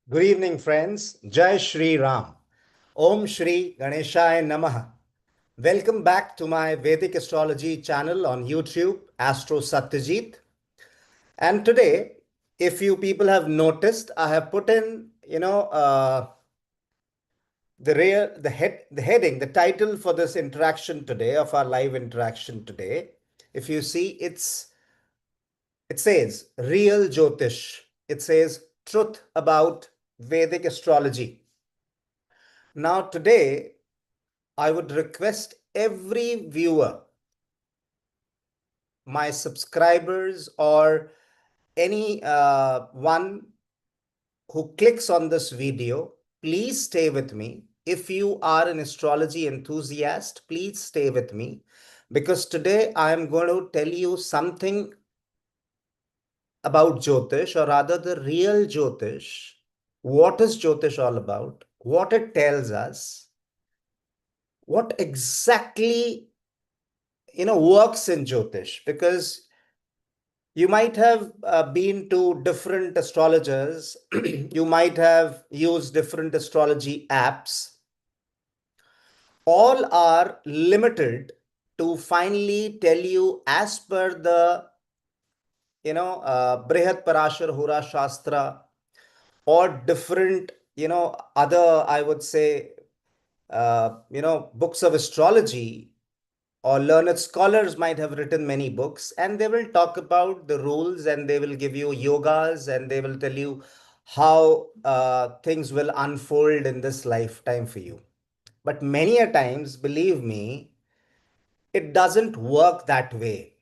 Good evening, friends. Jai Shri Ram. Om Shri Ganeshaya Namaha. Welcome back to my Vedic astrology channel on YouTube, Astro Satyajit. And today, if you people have noticed, I have put in, the heading, the title for this interaction today, of our live interaction today. If you see, it says Real Jyotish. It says Truth about Vedic astrology. Now, today, I would request every viewer, my subscribers, or any one who clicks on this video, please stay with me. If you are an astrology enthusiast, please stay with me because today I am going to tell you something about Jyotish, or rather the real Jyotish. What is Jyotish all about? What it tells us? What exactly works in Jyotish? Because you might have been to different astrologers, you might have used different astrology apps. All are limited to finally tell you as per the Brihat Parashar Hura Shastra, or different other, I would say, books of astrology, or learned scholars might have written many books, and they will talk about the rules, and they will give you yogas, and they will tell you how things will unfold in this lifetime for you. But many a times, believe me, it doesn't work that way.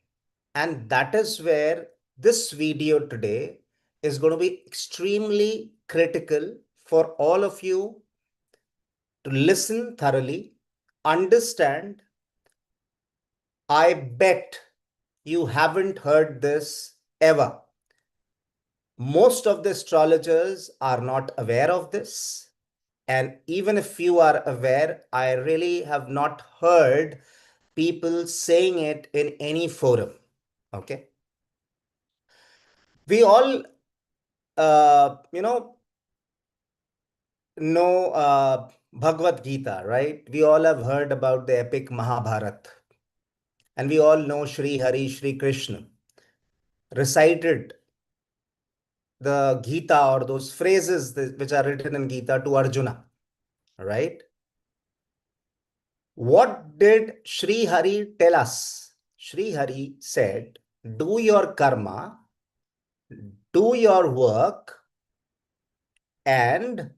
And that is where this video today is going to be extremely critical for all of you to listen thoroughly, understand. I bet you haven't heard this ever. Most of the astrologers are not aware of this. And even if you are aware, I really have not heard people saying it in any forum. Okay. We all, uh, you know, Bhagavad Gita, right? We all have heard about the epic Mahabharata. And we all know Sri Hari, Sri Krishna recited the Gita, or those phrases which are written in Gita, to Arjuna, right? What did Sri Hari tell us? Sri Hari said, do your karma, do your work, and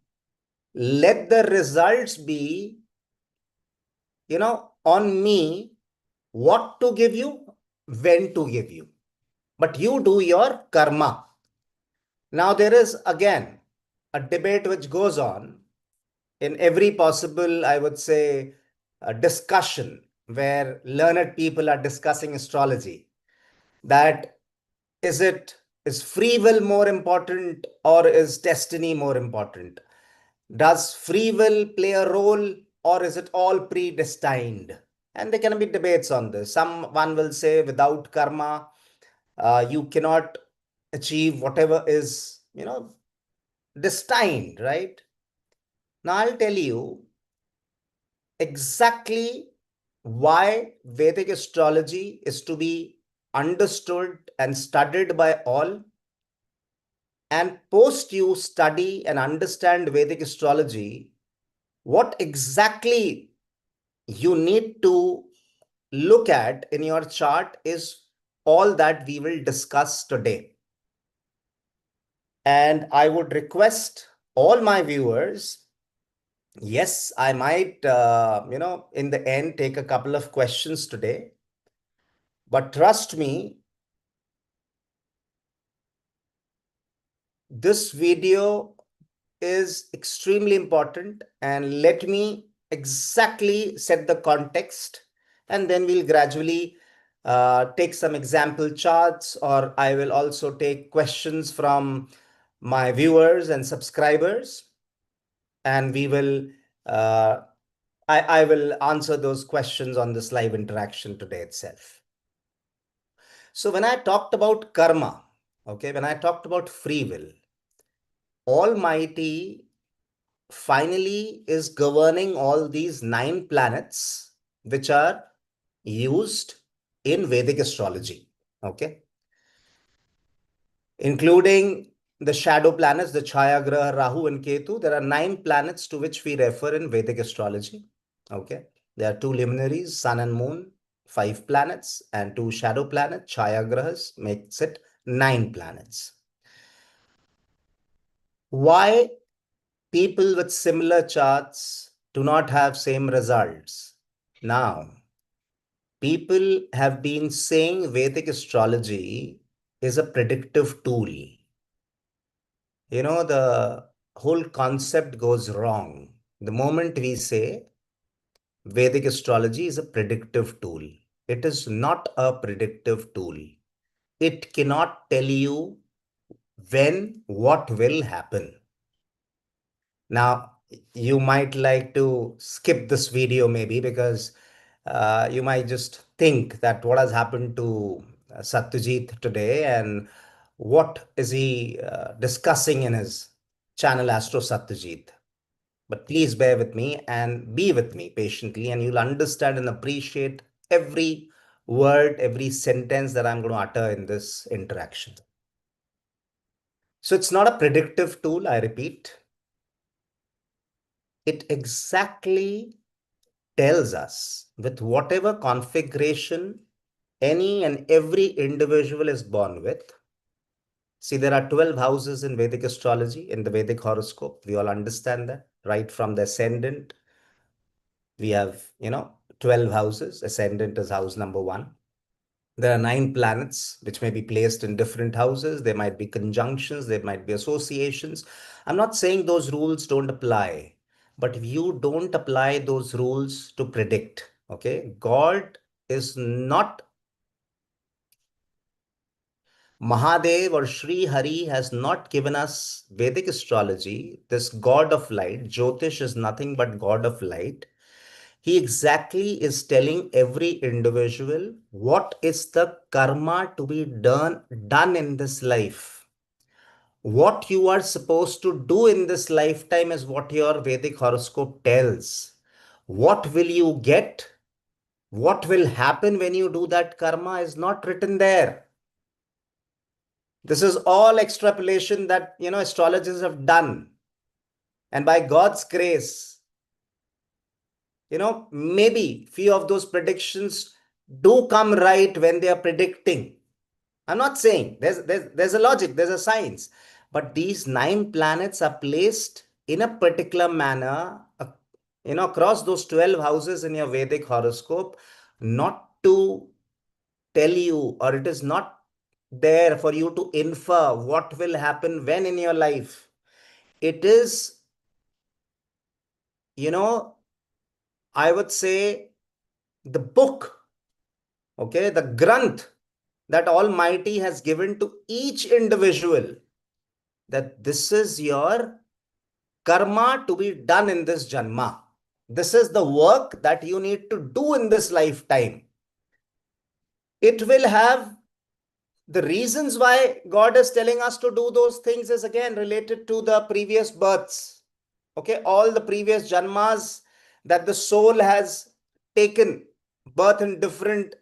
let the results be, on me, what to give you, when to give you. But you do your karma. Now, there is again a debate which goes on in every possible, I would say, discussion where learned people are discussing astrology, that is free will more important, or is destiny more important? Does free will play a role, or is it all predestined? And there can be debates on this. Someone will say without karma, you cannot achieve whatever is, destined, right? Now, I'll tell you exactly why Vedic astrology is to be understood and studied by all. And post you study and understand Vedic astrology, what exactly you need to look at in your chart is all that we will discuss today. And I would request all my viewers, yes, I might, in the end, take a couple of questions today. But trust me, this video is extremely important, and let me exactly set the context, and then we'll gradually take some example charts, or I will also take questions from my viewers and subscribers, and we will I will answer those questions on this live interaction today itself. So when I talked about karma, okay, when I talked about free will, Almighty finally is governing all these 9 planets which are used in Vedic astrology. Okay. Including the shadow planets, the Chaya Graha, Rahu and Ketu. There are 9 planets to which we refer in Vedic astrology. Okay. There are 2 luminaries, Sun and Moon, 5 planets, and 2 shadow planets, Chaya Grahas, makes it 9 planets. Why people with similar charts do not have same results? Now, people have been saying Vedic astrology is a predictive tool. The whole concept goes wrong. The moment we say Vedic astrology is a predictive tool, it is not a predictive tool. It cannot tell you what will happen. Now, you might like to skip this video maybe because you might just think that what has happened to Satyajit today and what is he discussing in his channel Astro Satyajit. But please bear with me and be with me patiently, and you'll understand and appreciate every word, every sentence that I'm going to utter in this interaction. So it's not a predictive tool, I repeat. It exactly tells us with whatever configuration any and every individual is born with. See, there are 12 houses in Vedic astrology, in the Vedic horoscope. We all understand that, right from the ascendant. We have, 12 houses. Ascendant is house number 1. There are 9 planets which may be placed in different houses. There might be conjunctions, there might be associations. I'm not saying those rules don't apply, but if you don't apply those rules to predict, okay, God is not Mahadev or Sri Hari has not given us Vedic astrology, this God of light. Jyotish is nothing but God of light. He exactly is telling every individual what is the karma to be done in this life. What you are supposed to do in this lifetime is what your Vedic horoscope tells. What will you get? What will happen when you do that karma is not written there. This is all extrapolation that, astrologers have done. And by God's grace, maybe few of those predictions do come right when they are predicting. I'm not saying there's a logic, there's a science, but these 9 planets are placed in a particular manner, across those 12 houses in your Vedic horoscope, not to tell you, or it is not there for you to infer what will happen when in your life. It is, I would say the book, okay, the Granth that Almighty has given to each individual, that this is your karma to be done in this Janma. This is the work that you need to do in this lifetime. It will have the reasons why God is telling us to do those things is again related to the previous births. Okay, all the previous Janmas that the soul has taken birth in different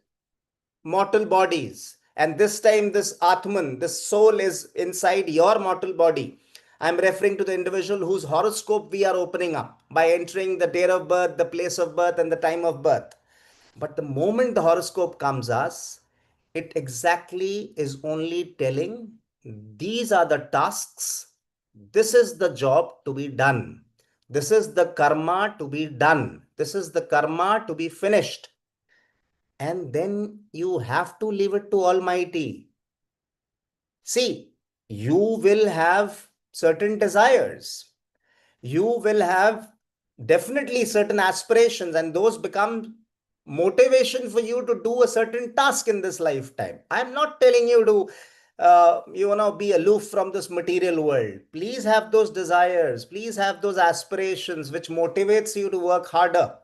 mortal bodies, and this time this Atman, this soul, is inside your mortal body. I'm referring to the individual whose horoscope we are opening up by entering the date of birth, the place of birth, and the time of birth. But the moment the horoscope comes us, it exactly is only telling these are the tasks, this is the job to be done, this is the karma to be done, this is the karma to be finished. And then you have to leave it to Almighty. See, you will have certain desires. You will have definitely certain aspirations, and those become motivation for you to do a certain task in this lifetime. I'm not telling you to be aloof from this material world. Please have those desires. Please have those aspirations which motivates you to work harder,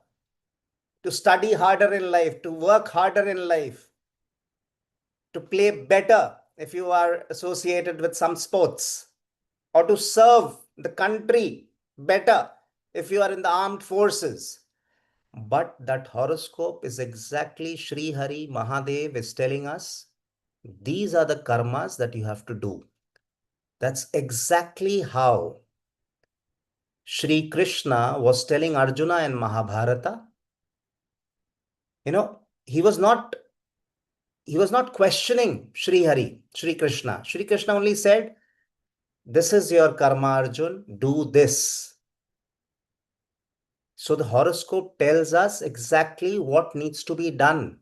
to study harder in life, to work harder in life, to play better if you are associated with some sports, or to serve the country better if you are in the armed forces. But that horoscope is exactly Sri Hari Mahadev is telling us these are the karmas that you have to do. That's exactly how Sri Krishna was telling Arjuna in Mahabharata. You know, he was not questioning Sri Hari, Sri Krishna. Sri Krishna only said, this is your karma, Arjun, do this. So the horoscope tells us exactly what needs to be done.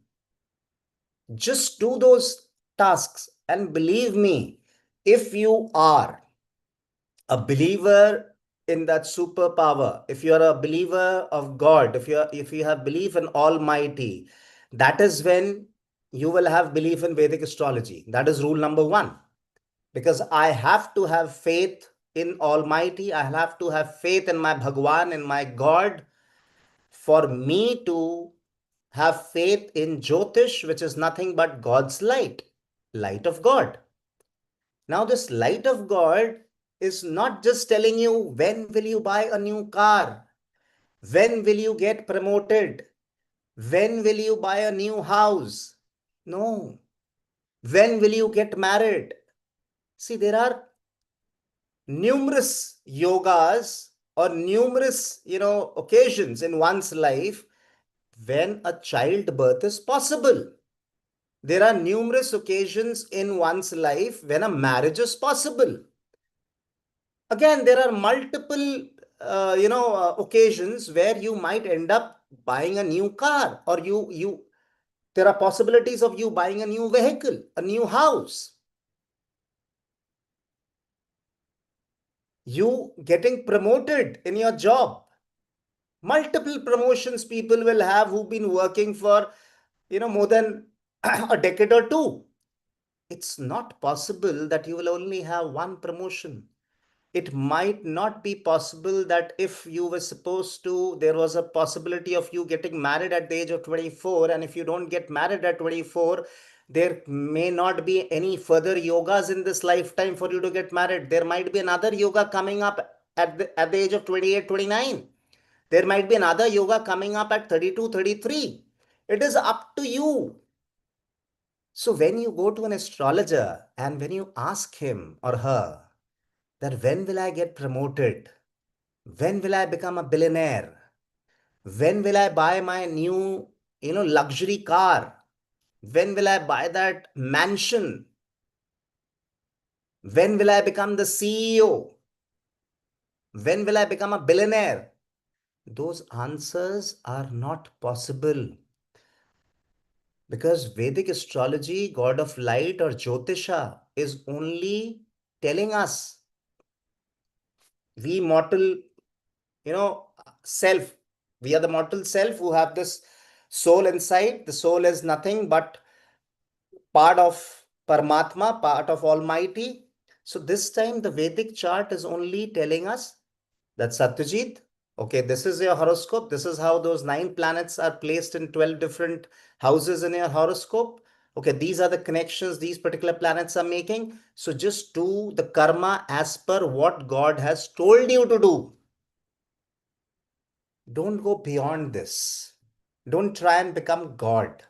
Just do those tasks. And believe me, if you are a believer in that superpower, if you are a believer of God, if you have belief in Almighty, that is when you will have belief in Vedic astrology. That is rule number one. Because I have to have faith in Almighty. I have to have faith in my Bhagwan, in my God, for me to have faith in Jyotish, which is nothing but God's light, light of God. Now, this light of God is not just telling you when will you buy a new car, when will you get promoted, when will you buy a new house. No. When will you get married? See, there are numerous yogas or numerous, occasions in one's life when a childbirth is possible. There are numerous occasions in one's life when a marriage is possible. Again, there are multiple, occasions where you might end up buying a new car, or there are possibilities of you buying a new vehicle, a new house. You getting promoted in your job. Multiple promotions people will have who've been working for, more than a decade or two. It's not possible that you will only have one promotion. It might not be possible that if you were supposed to, there was a possibility of you getting married at the age of 24, and if you don't get married at 24, there may not be any further yogas in this lifetime for you to get married. There might be another yoga coming up at the age of 28, 29. There might be another yoga coming up at 32, 33. It is up to you. So when you go to an astrologer and when you ask him or her that when will I get promoted? When will I become a billionaire? When will I buy my new, luxury car? When will I buy that mansion? When will I become the CEO? When will I become a billionaire? Those answers are not possible because Vedic astrology, god of light or Jyotisha, is only telling us, we mortal, self, we are the mortal self who have this soul inside. The soul is nothing but part of Paramatma, part of Almighty. So this time the Vedic chart is only telling us that Satyajit, okay, this is your horoscope. This is how those 9 planets are placed in 12 different houses in your horoscope. Okay, these are the connections these particular planets are making. So just do the karma as per what God has told you to do. Don't go beyond this. Don't try and become God.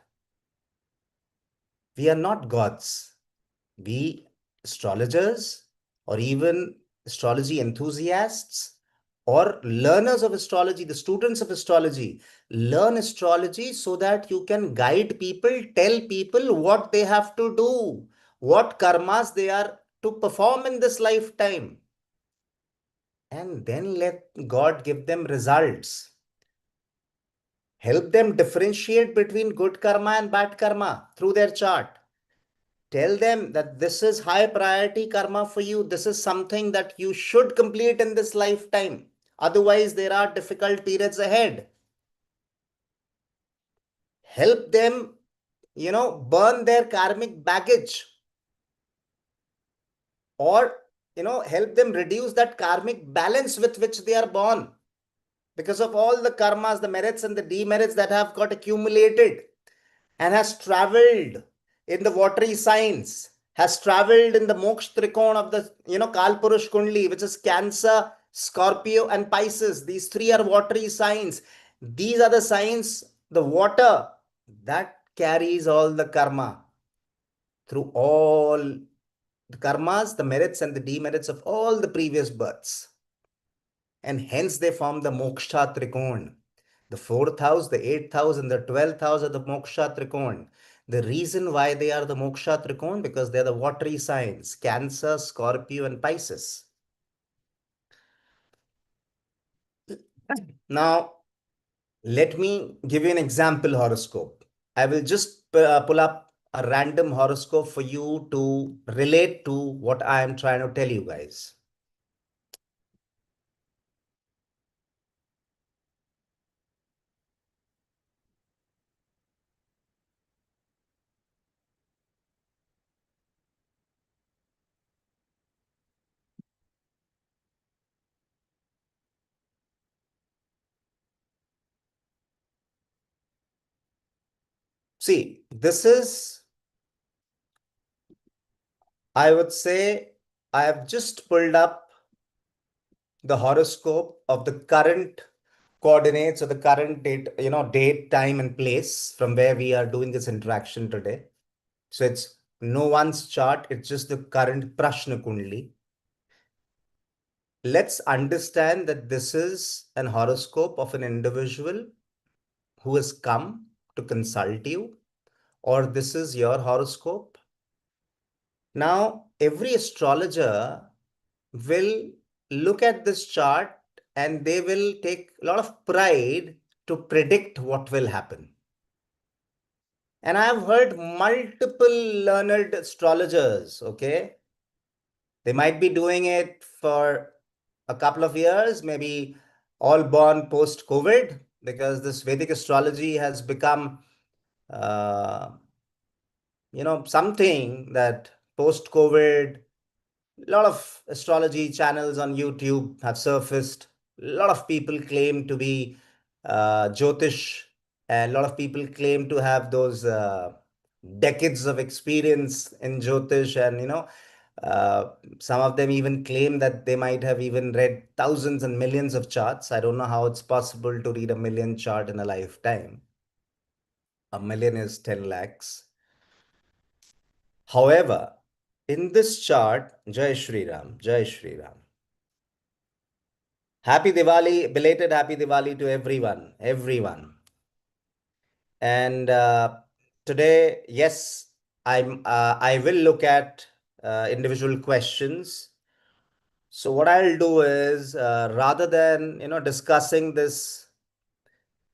We are not gods. We astrologers, or even astrology enthusiasts, or learners of astrology, the students of astrology, learn astrology so that you can guide people, tell people what they have to do, what karmas they are to perform in this lifetime, and then let God give them results. Help them differentiate between good karma and bad karma through their chart. Tell them that this is high priority karma for you. This is something that you should complete in this lifetime. Otherwise, there are difficult periods ahead. Help them, burn their karmic baggage, or, help them reduce that karmic balance with which they are born because of all the karmas, the merits and the demerits that have got accumulated and has traveled in the watery signs, has traveled in the Moksha Trikon of the, Kalpurush Kundli, which is Cancer, Scorpio, and Pisces. These three are watery signs. These are the signs, the water that carries all the karma through all the karmas, the merits and the demerits of all the previous births. And hence they form the Moksha Trikon. The fourth house, the eighth house, and the 12th house are the Moksha Trikon. The reason why they are the Moksha Trikon, because they're the watery signs, Cancer, Scorpio, and Pisces. Now, let me give you an example horoscope. I will just pull up a random horoscope for you to relate to what I am trying to tell you guys. See, this is, I would say, I have just pulled up the horoscope of the current coordinates or the current date, date, time, and place from where we are doing this interaction today. So it's no one's chart, it's just the current Prashna Kundli. Let's understand that this is an horoscope of an individual who has come to consult you, or this is your horoscope. Now, every astrologer will look at this chart and they will take a lot of pride to predict what will happen. And I have heard multiple learned astrologers, okay? They might be doing it for a couple of years, maybe all born post COVID, because this Vedic astrology has become, uh, something that post COVID, a lot of astrology channels on YouTube have surfaced. A lot of people claim to be Jyotish, and a lot of people claim to have those decades of experience in Jyotish. And, uh, some of them even claim that they might have even read thousands and millions of charts. I don't know how it's possible to read a million chart in a lifetime. A million is 10 lakhs. However, in this chart, Jai Shri Ram, Jai Shri Ram. Happy Diwali, belated Happy Diwali to everyone, everyone. And today, yes, I will look at individual questions. So what I'll do is, rather than discussing this,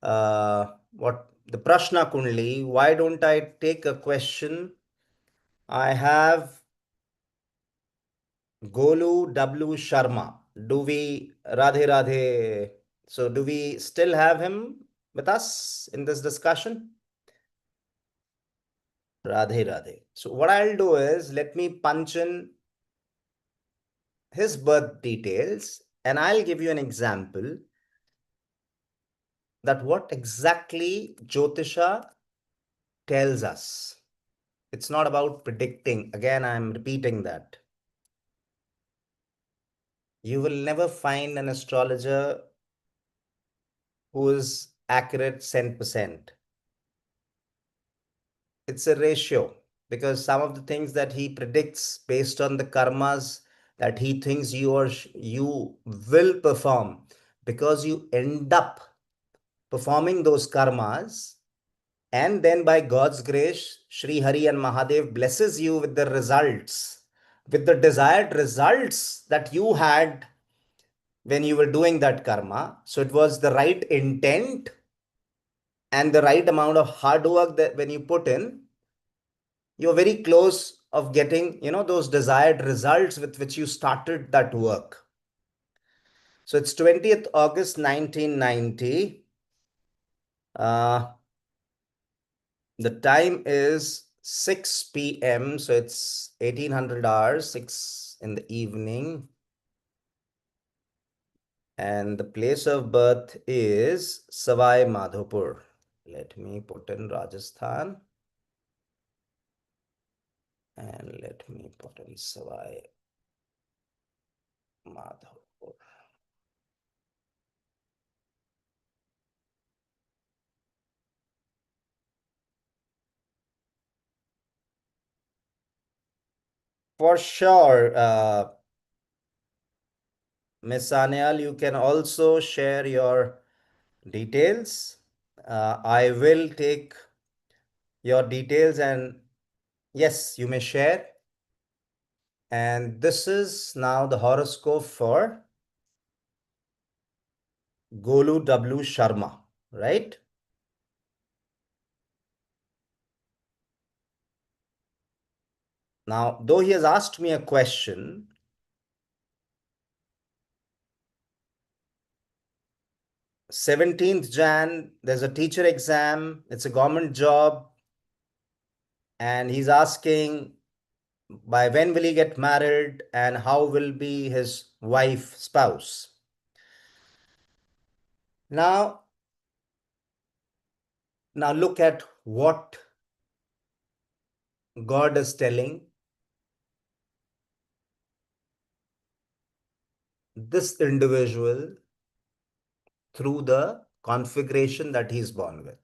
what the Prashna Kundli, why don't I take a question? I have Golu W. Sharma. Do we, Radhe Radhe, so do we still have him with us in this discussion? Radhe Radhe. So what I'll do is, let me punch in his birth details and I'll give you an example that what exactly Jyotisha tells us. It's not about predicting. Again, I'm repeating that. You will never find an astrologer who is accurate 100%. It's a ratio, because some of the things that he predicts based on the karmas that he thinks you will perform, because you end up performing those karmas, and then by God's grace, Sri Hari and Mahadev blesses you with the results, with the desired results that you had when you were doing that karma. So it was the right intent and the right amount of hard work that when you put in, you're very close of getting, those desired results with which you started that work. So it's 20th August 1990. The time is 6 p.m. So it's 1800 hours, 6 in the evening. And the place of birth is Savai Madhopur. Let me put in Rajasthan. And let me put in Savai Madhopur. For sure, Miss Sanyal, you can also share your details. I will take your details and yes, you may share. And this is now the horoscope for Golu W. Sharma, right? Now, though he has asked me a question, 17th Jan, there's a teacher exam, it's a government job, and he's asking by when will he get married and how will be his wife, spouse. Now, now look at what God is telling this individual through the configuration that he's born with.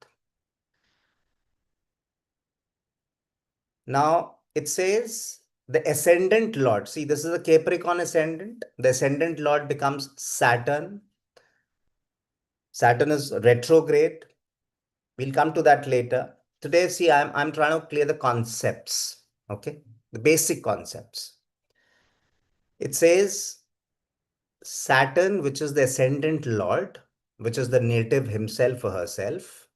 Now it says the ascendant lord. See, this is a Capricorn ascendant. The ascendant lord becomes Saturn. Saturn is retrograde. We'll come to that later. Today, see, I'm trying to clear the concepts. Okay, the basic concepts. It says Saturn, which is the ascendant lord, which is the native himself or herself,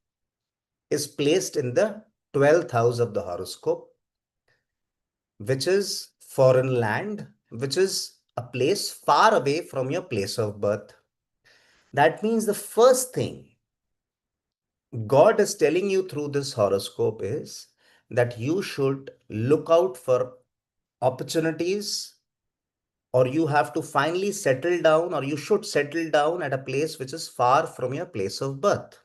is placed in the 12th house of the horoscope, which is foreign land, which is a place far away from your place of birth. That means the first thing God is telling you through this horoscope is that you should look out for opportunities, or you have to finally settle down, or you should settle down at a place which is far from your place of birth.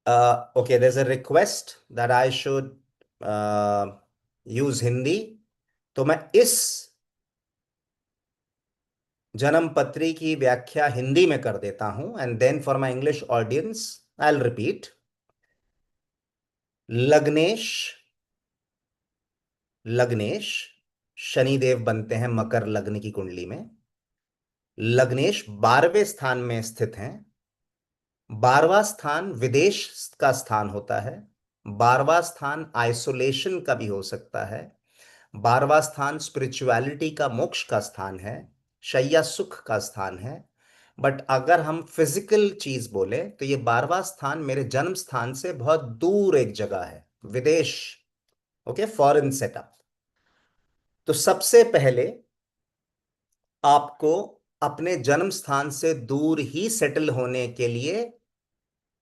Okay, there's a request that I should uh, use Hindi. तो मैं इस जन्म पत्री की व्याख्या हिंदी में कर देता हूं and then for my English audience I will repeat. लग्नेश, लग्नेश शनिदेव बनते हैं मकर लग्न की कुंडली में. लग्नेश 12वें स्थान में स्थित हैं. 12वां स्थान विदेश का स्थान होता है. 12वां स्थान आइसोलेशन का भी हो सकता है. 12वां स्थान स्पिरिचुअलिटी का, मोक्ष का स्थान है, शैया सुख का स्थान है. बट अगर हम फिजिकल चीज बोले तो ये 12वां स्थान मेरे जन्म स्थान से बहुत दूर एक जगह है, विदेश. Okay, foreign setup. तो सबसे पहले आपको अपने जन्म स्थान से दूर ही सेटल होने के लिए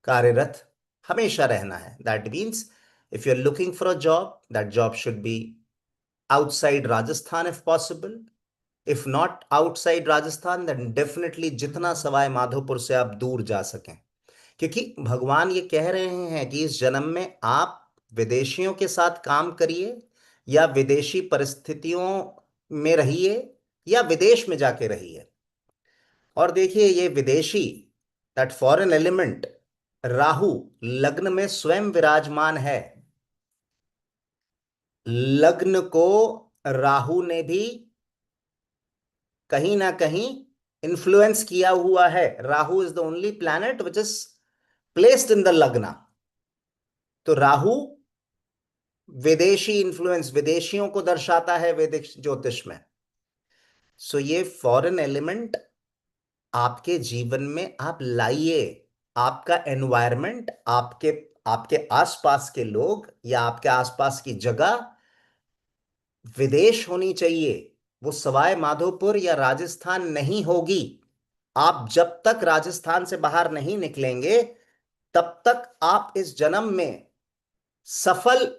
कार्यरत हमेशा रहना है. That means if you are looking for a job, that job should be outside Rajasthan if possible. If not outside Rajasthan, then definitely जितना सवाई माधोपुर से आप दूर जा सकें. क्योंकि भगवान ये कह रहे हैं कि इस जन्म में आप विदेशियों के साथ काम करिए, या विदेशी परिस्थितियों में रहिए, या विदेश में जाके रहिए. और देखिए ये विदेशी, दैट फॉरेन एलिमेंट, राहु लग्न में स्वयं विराजमान है. लग्न को राहु ने भी कहीं ना कहीं इन्फ्लुएंस किया हुआ है. Rahu is the only planet which is placed in the लग्न. तो राहु विदेशी इन्फ्लुएंस, विदेशियों को दर्शाता है वैदिक ज्योतिष में. सो ये फॉरेन एलिमेंट आपके जीवन में आप लाइए. आपका एनवायरमेंट, आपके आपके आसपास के लोग या आपके आसपास की जगह विदेश होनी चाहिए. वो सवाई माधोपुर या राजस्थान नहीं होगी. आप जब तक राजस्थान से बाहर नहीं निकलेंगे, तब तक आप इस जन्म में सफल,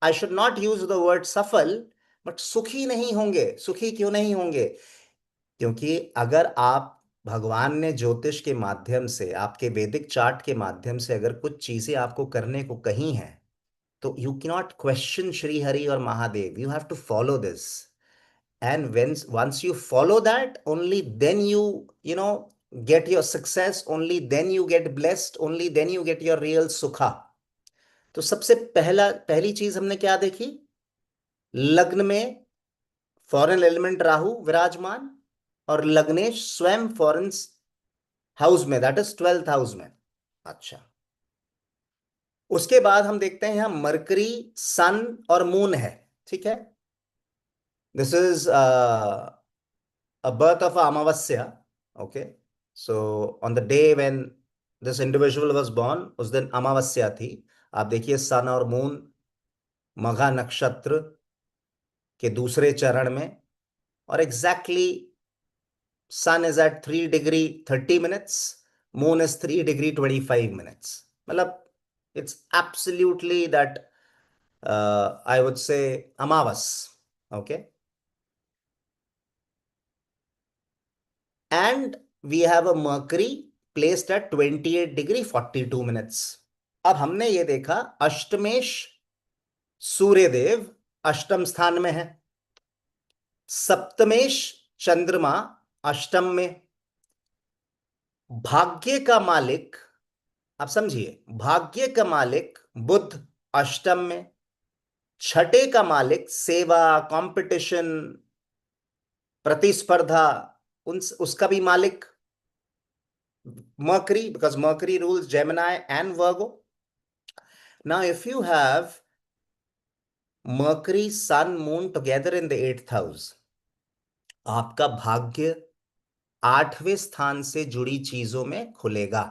I should not use the word सफल, बट सुखी नहीं होंगे. सुखी क्यों नहीं होंगे? क्योंकि अगर आप भगवान ने ज्योतिष के माध्यम से, आपके वैदिक चार्ट के माध्यम से अगर कुछ चीजें आपको करने को कही हैं, तो you can not question Shri Hari और Mahadev, you have to follow this. And once you follow that, only then you know get your success, only then you get blessed, only then you get your real sukha. तो सबसे पहली चीज हमने क्या देखी? लग्न में फॉरेन एलिमेंट राहु विराजमान, और लग्नेश स्वयं फॉरेन हाउस में, दैट इज 12th हाउस में. अच्छा, उसके बाद हम देखते हैं यहां मरकरी, सन और मून है. ठीक है, this is a birth of Amavasya. Okay. So on the day when this individual was born, उस दिन अमावस्या थी. आप देखिए सन और मून मघा नक्षत्र के दूसरे चरण में, और exactly sun is at 3 degree 30 minutes, moon is 3 degree 25 minutes. मतलब it's absolutely that I would say amavas. Okay. And we have a Mercury placed at 28 degree 42 minutes. अब हमने ये देखा अष्टमेश सूर्यदेव अष्टम स्थान में है, सप्तमेश चंद्रमा अष्टम में, भाग्य का मालिक, आप समझिए, भाग्य का मालिक बुध अष्टम में, छठे का मालिक सेवा, कंपटीशन, प्रतिस्पर्धा, उसका भी मालिक Mercury, because Mercury rules Gemini and Virgo. Now, if you have Mercury, Sun, Moon together in the 8th house, आपका भाग्य 8वें स्थान से जुड़ी चीजों में खुलेगा.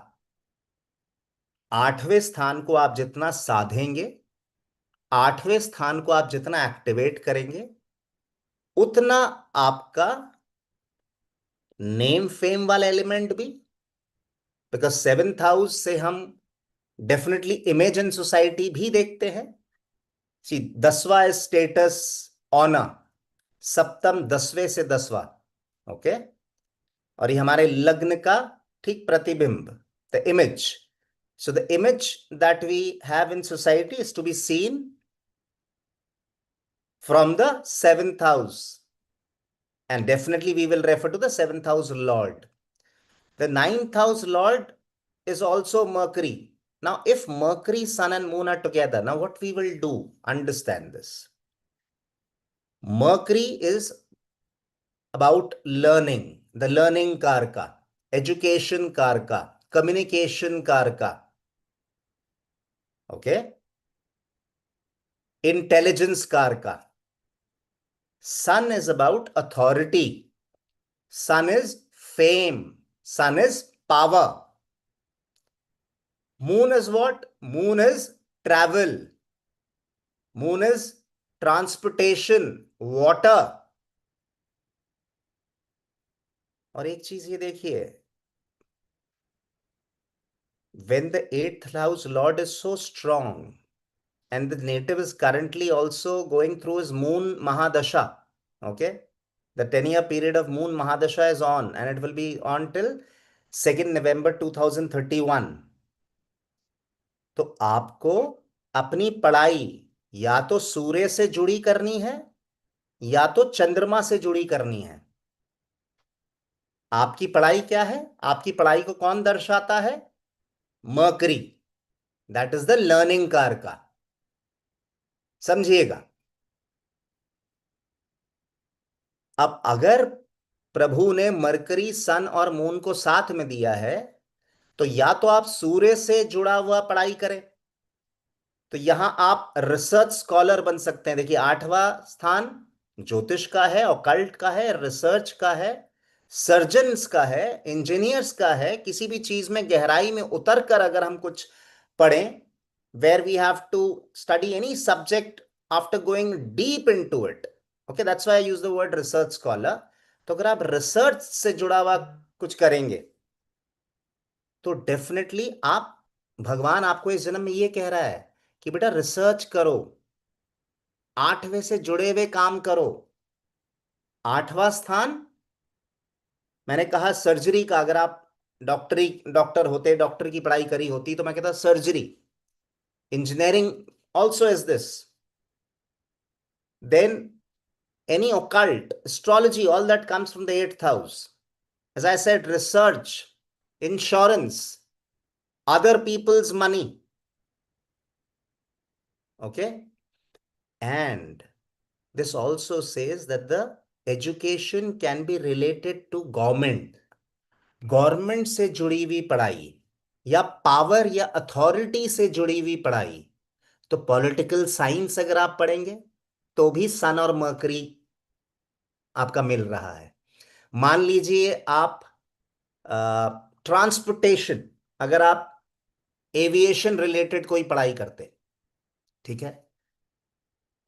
8वें स्थान को आप जितना साधेंगे, 8वें स्थान को आप जितना एक्टिवेट करेंगे, उतना आपका नेम फेम वाला एलिमेंट भी, बिकॉज 7th हाउस से हम डेफिनेटली इमेज इन सोसाइटी भी देखते हैं. सी 10वां स्टेटस ऑनर, सप्तम 10वें से 10वां. ओके. और ये हमारे लग्न का ठीक प्रतिबिंब, the image. So the image that we have in society is to be seen from the 7th house, and definitely we will refer to the 7th house lord. The 9th house lord is also Mercury. Now if Mercury, Sun and Moon are together, now what we will do, understand this. Mercury is about learning, the learning कारका, education कारका, communication कारका, okay, intelligence कारका. Sun is about authority, Sun is fame, Sun is power. Moon is what? Moon is travel, Moon is transportation, water. और एक चीज ये देखिए, when the 8th house lord is so strong and the native is currently also going through his moon mahadasha, okay, the 10-year period of moon mahadasha is on and it will be on till 2nd November 2031. तो आपको अपनी पढ़ाई या तो सूर्य से जुड़ी करनी है या तो चंद्रमा से जुड़ी करनी है. आपकी पढ़ाई क्या है? आपकी पढ़ाई को कौन दर्शाता है? Mercury, that is the learning car का. समझिएगा. अब अगर प्रभु ने मरकरी, सन और मून को साथ में दिया है, तो या तो आप सूर्य से जुड़ा हुआ पढ़ाई करें, तो यहां आप रिसर्च स्कॉलर बन सकते हैं. देखिए 8वां स्थान ज्योतिष का है, ऑकल्ट का है, रिसर्च का है, सर्जन्स का है, इंजीनियर्स का है. किसी भी चीज में गहराई में उतर कर अगर हम कुछ पढ़ें, where we have to study any subject after going deep into it, okay, that's why I use the word research scholar. तो अगर आप रिसर्च से जुड़ा हुआ कुछ करेंगे, तो डेफिनेटली आप, भगवान आपको इस जन्म में ये कह रहा है कि बेटा रिसर्च करो, 8वें से जुड़े हुए काम करो. 8वां स्थान मैंने कहा सर्जरी का, अगर आप डॉक्टर होते, डॉक्टर की पढ़ाई करी होती, तो मैं कहता surgery, engineering also is this. Then any occult, astrology, all that comes from the eighth house. As I said, research, insurance, other people's money. Okay. And this also says that the education can be related to government. Government से जुड़ी हुई पढ़ाई, या power या authority से जुड़ी हुई पढ़ाई। तो पॉलिटिकल साइंस अगर आप पढ़ेंगे तो भी सन और मर्करी आपका मिल रहा है। मान लीजिए आप ट्रांसपोर्टेशन, अगर आप एविएशन रिलेटेड कोई पढ़ाई करते, ठीक है,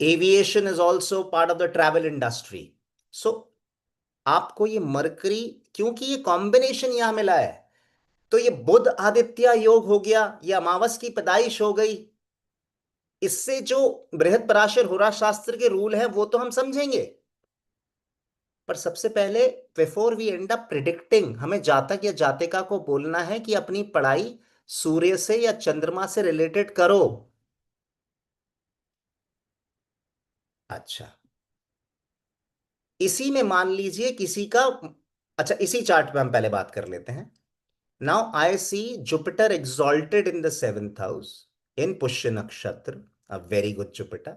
aviation is also part of the travel industry. So आपको ये मरकरी, क्योंकि ये कॉम्बिनेशन यहां मिला है, तो ये बुध आदित्य योग हो गया, ये अमावस की पैदाइश हो गई। इससे जो बृहद पराशर होरा शास्त्र के रूल है वो तो हम समझेंगे, पर सबसे पहले before we end up predicting, हमें जातक या जातिका को बोलना है कि अपनी पढ़ाई सूर्य से या चंद्रमा से रिलेटेड करो। अच्छा, इसी में मान लीजिए किसी का, अच्छा इसी चार्ट पे हम पहले बात कर लेते हैं। Now I see Jupiter exalted in the seventh house in Pushya nakshatra, a very good Jupiter.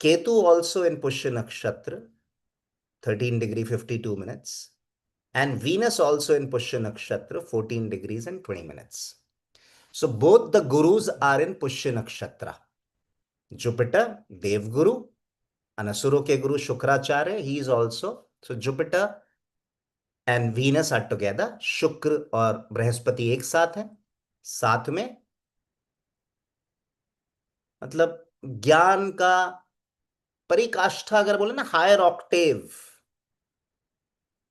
Ketu also in Pushya nakshatra, 13 degree 52 minutes, and Venus also in Pushya Nakshatra, 14 degrees and 20 minutes. So both the gurus are in Pushya Nakshatra. Jupiter, Dev Guru, and Asuro ke Guru Shukracharya, he is also. So Jupiter and Venus are together. शुक्र और बृहस्पति एक साथ हैं, साथ में, मतलब ज्ञान का परिकाष्ठा अगर बोले ना, हायर ऑक्टेव,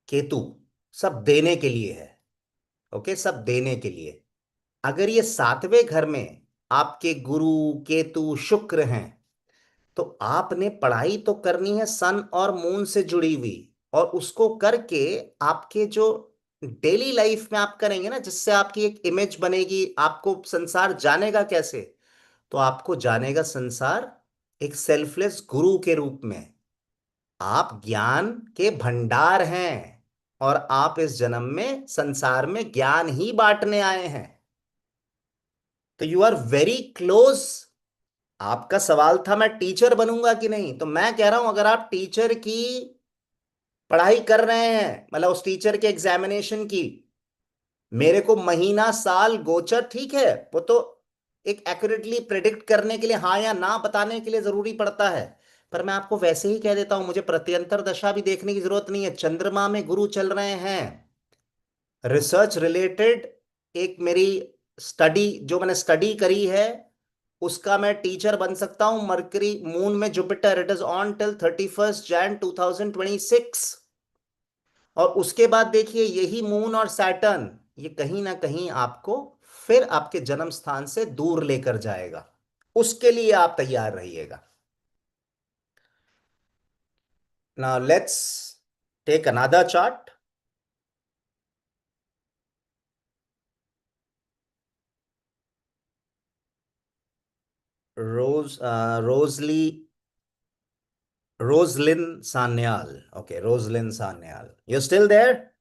केतु सब देने के लिए है। ओके, सब देने के लिए। अगर ये सातवें घर में आपके गुरु केतु शुक्र हैं, तो आपने पढ़ाई तो करनी है सन और मून से जुड़ी हुई, और उसको करके आपके जो डेली लाइफ में आप करेंगे ना, जिससे आपकी एक इमेज बनेगी, आपको संसार जानेगा कैसे, तो आपको जानेगा संसार एक सेल्फलेस गुरु के रूप में। आप ज्ञान के भंडार हैं, और आप इस जन्म में संसार में ज्ञान ही बांटने आए हैं। तो यू आर वेरी क्लोज। आपका सवाल था मैं टीचर बनूंगा कि नहीं, तो मैं कह रहा हूं अगर आप टीचर की पढ़ाई कर रहे हैं, मतलब उस टीचर के एग्जामिनेशन की, मेरे को महीना साल गोचर ठीक है, वो तो एक एक्यूरेटली प्रेडिक्ट करने के लिए, हाँ या ना बताने के लिए जरूरी पड़ता है, पर मैं आपको वैसे ही कह देता हूं, मुझे प्रत्यंतर दशा भी देखने की जरूरत नहीं है। चंद्रमा में गुरु चल रहे हैं, रिसर्च रिलेटेड, एक मेरी स्टडी जो मैंने स्टडी करी है, उसका मैं टीचर बन सकता हूं। मरकरी मून में Jupiter, it is on till 31 Jan 2026। और उसके बाद देखिए यही मून और सैटर्न, ये कहीं ना कहीं आपको फिर आपके जन्म स्थान से दूर लेकर जाएगा। उसके लिए आप तैयार रहिएगा। Now let's take another chart. Rosalie Roslyn Sanyal. Okay, Roslyn Sanyal. You're still there?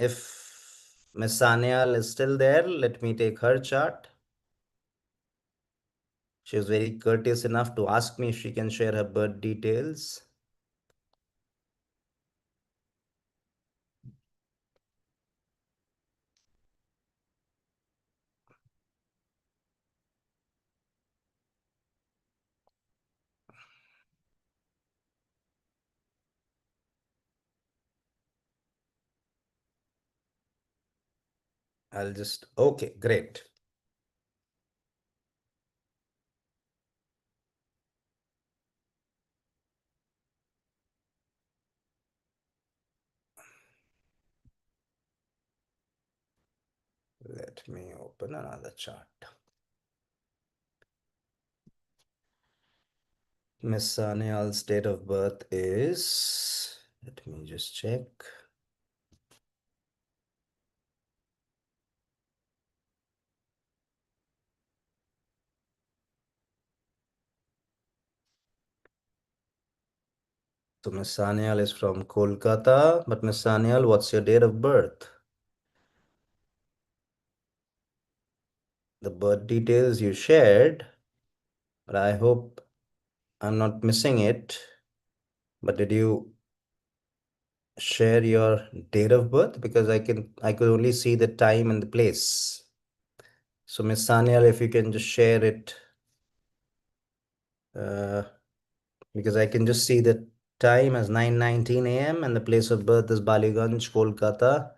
If Miss Sanyal is still there, let me take her chart. She was very courteous enough to ask me if she can share her birth details. I'll just, okay, great. Let me open another chart. Miss Sanyal's date of birth is, let me just check. So Miss Sanyal is from Kolkata, but Miss Sanyal, what's your date of birth? The birth details you shared, but I hope I'm not missing it. But did you share your date of birth? Because I could only see the time and the place. So Miss Sanyal, if you can just share it, uh, because I can just see the time as 9:19 a.m. and the place of birth is Baliganj, Kolkata.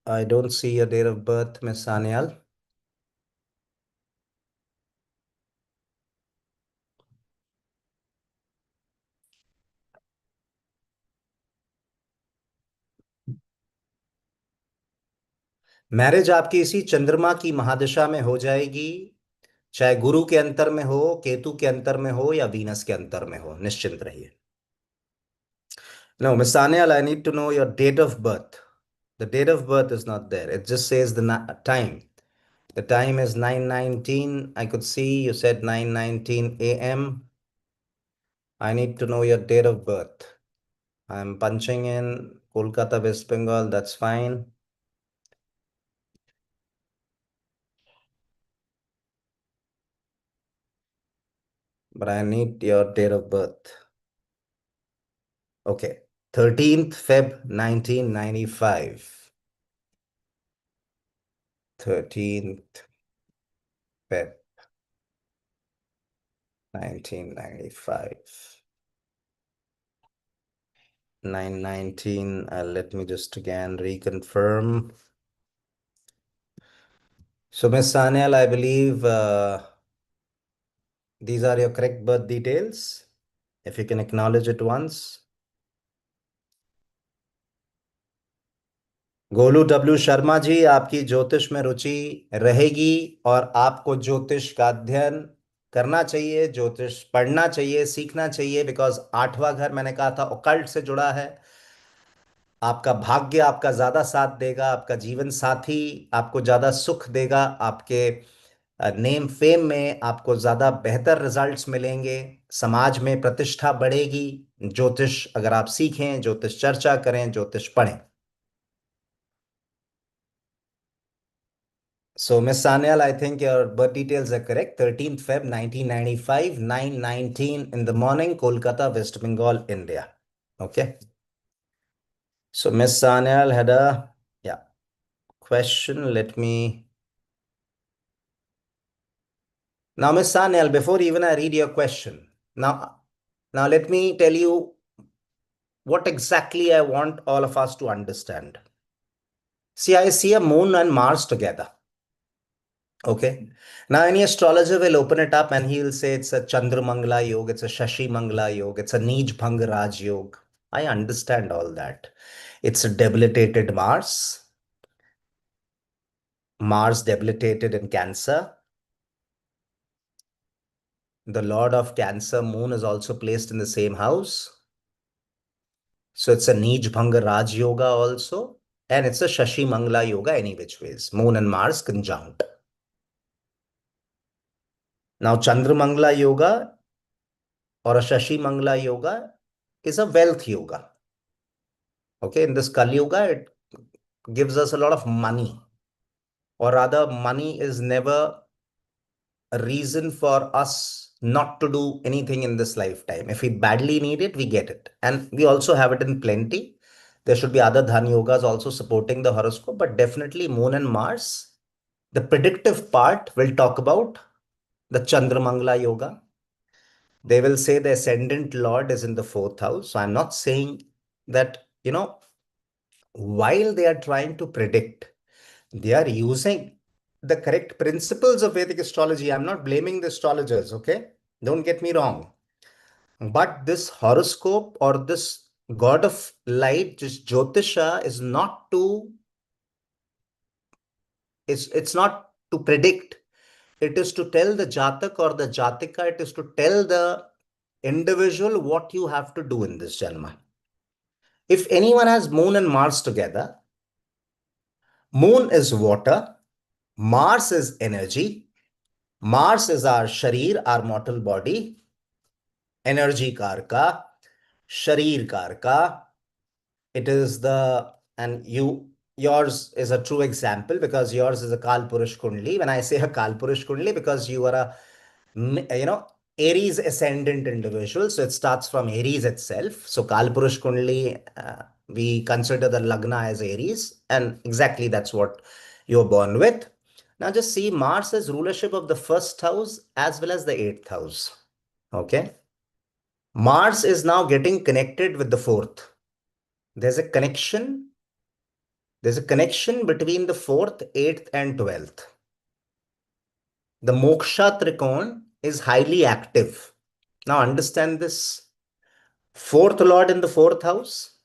I don't see your date of birth, Miss Sanyal. Marriage आपकी इसी चंद्रमा की महादशा में हो जाएगी, चाहे गुरु के अंतर में हो, केतु के अंतर में हो या वीनस के अंतर में हो, निश्चिंत रहिए. No, Miss Sanyal, I need to know your date of birth. The date of birth is not there. It just says the time. The time is 9:19. I could see you said 9:19 a.m. I need to know your date of birth. I'm punching in Kolkata, West Bengal. That's fine. But I need your date of birth. Okay. 13th Feb 1995. 13th Feb 1995. 9:19. Let me just again reconfirm. So, Miss Sanyal, I believe these are your correct birth details. If you can acknowledge it once. Golu W Sharma ji, आपकी ज्योतिष में रुचि रहेगी और आपको ज्योतिष का अध्ययन करना चाहिए, ज्योतिष पढ़ना चाहिए, सीखना चाहिए, बिकॉज आठवां घर मैंने कहा था ओकल्ट से जुड़ा है. आपका भाग्य आपका ज्यादा साथ देगा, आपका जीवन साथी आपको ज्यादा सुख देगा, आपके नेम फेम में आपको ज्यादा बेहतर रिजल्ट्स मिलेंगे, समाज में प्रतिष्ठा बढ़ेगी. ज्योतिष अगर आप सीखें, ज्योतिष चर्चा करें, ज्योतिष पढ़ें. So, Miss Sanyal, I think your birth details are correct. 13th Feb 1995, 9:19 in the morning, Kolkata, West Bengal, India. Okay. So, Miss Sanyal had a question. Let me now, Miss Sanyal, before even I read your question, now let me tell you what exactly I want all of us to understand. See, I see a moon and Mars together. Okay. Now, any astrologer will open it up and he'll say it's a Chandramangala Yoga, it's a Shashi Mangala Yoga, it's a Nij Bhang Raj Yoga. I understand all that. It's a debilitated Mars. Mars debilitated in Cancer. The Lord of Cancer, Moon, is also placed in the same house. So it's a Nij Bhanga Raj Yoga also. And it's a Shashi Mangala Yoga, any which ways. Moon and Mars conjunct. Now, Chandramangala Yoga or a Shashi Mangala Yoga is a wealth yoga. Okay, in this Kali Yuga, it gives us a lot of money, or rather, money is never a reason for us not to do anything in this lifetime. If we badly need it, we get it. And we also have it in plenty. There should be other Dhan yogas also supporting the horoscope, but definitely Moon and Mars. The predictive part will talk about the Chandramangala yoga. They will say the ascendant lord is in the fourth house. So I'm not saying that, while they are trying to predict, they are using the correct principles of Vedic astrology. I'm not blaming the astrologers, okay? Don't get me wrong. But this horoscope or this god of light, just Jyotisha, is not to it's not to predict. It is to tell the Jatak or the Jatika, it is to tell the individual what you have to do in this Janma. If anyone has Moon and Mars together, Moon is water, Mars is energy, Mars is our Sharir, our mortal body, energy Karka, Sharir Karka. It is the, and yours is a true example because yours is a Kalpurush Kundli. When I say a Kalpurush Kundli, because you are a, Aries ascendant individual. So it starts from Aries itself. So Kalpurush Kundli, we consider the Lagna as Aries. And exactly that's what you're born with. Now just see Mars as rulership of the first house as well as the eighth house. Okay. Mars is now getting connected with the fourth. There's a connection. There's a connection between the fourth, eighth, and 12th. The Moksha Trikon is highly active. Now understand this. Fourth Lord in the fourth house,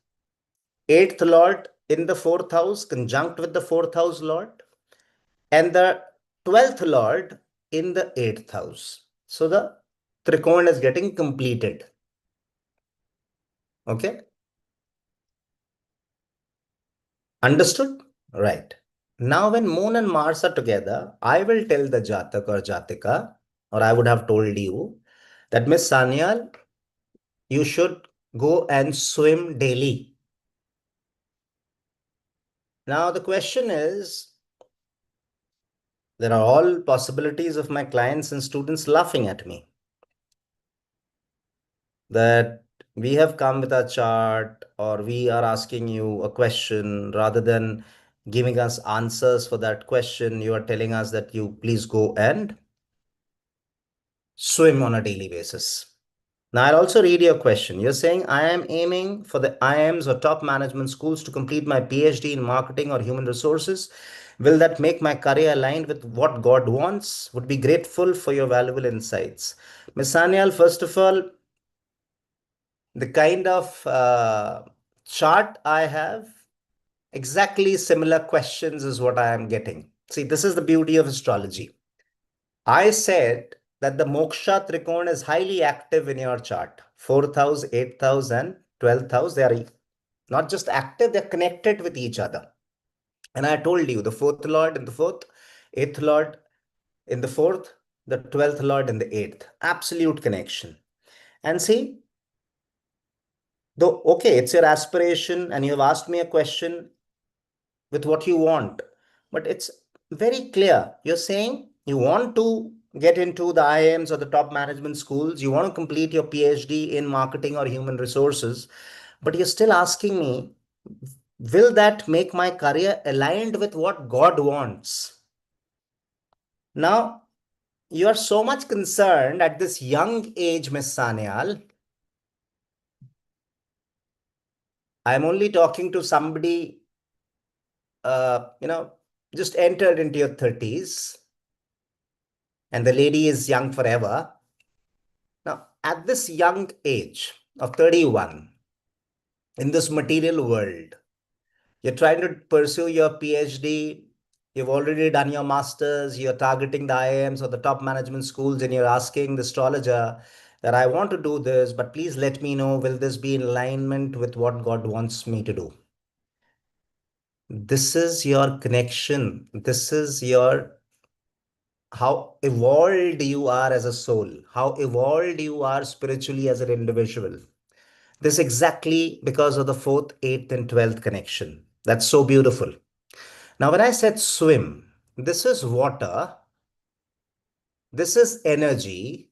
eighth Lord in the fourth house, conjunct with the fourth house Lord, and the 12th Lord in the eighth house. So the Trikon is getting completed. Okay. Understood? Right. Now, when Moon and Mars are together, I will tell the Jatak or Jatika, or I would have told you that Miss Sanyal, you should go and swim daily. Now, the question is, there are all possibilities of my clients and students laughing at me that we have come with a chart or we are asking you a question rather than giving us answers for that question. You are telling us that you please go and swim on a daily basis. Now, I'll also read your question. You're saying, I am aiming for the IIMs or top management schools to complete my PhD in marketing or human resources. Will that make my career aligned with what God wants? Would be grateful for your valuable insights. Ms. Sanyal, first of all, the kind of chart I have, exactly similar questions is what I am getting. See, this is the beauty of astrology. I said that the Moksha Trikona is highly active in your chart. 4th house, 8th house, and 12th house, they are not just active, they're connected with each other. And I told you the 4th Lord in the 4th, 8th Lord in the 4th, the 12th Lord in the 8th. Absolute connection. And see, though, okay, it's your aspiration, and you've asked me a question with what you want. But it's very clear. You're saying you want to get into the IIMs or the top management schools, you want to complete your PhD in marketing or human resources, but you're still asking me, will that make my career aligned with what God wants? Now, you are so much concerned at this young age, Miss Sanyal. I'm only talking to somebody, just entered into your 30s, and the lady is young forever. Now, at this young age of 31, in this material world, you're trying to pursue your PhD, you've already done your master's, you're targeting the IIMs or the top management schools, and you're asking the astrologer that I want to do this, but please let me know, will this be in alignment with what God wants me to do? This is your connection. This is your how evolved you are as a soul, how evolved you are spiritually as an individual. This exactly because of the fourth, eighth, and 12th connection. That's so beautiful. Now, when I said swim, this is water, this is energy,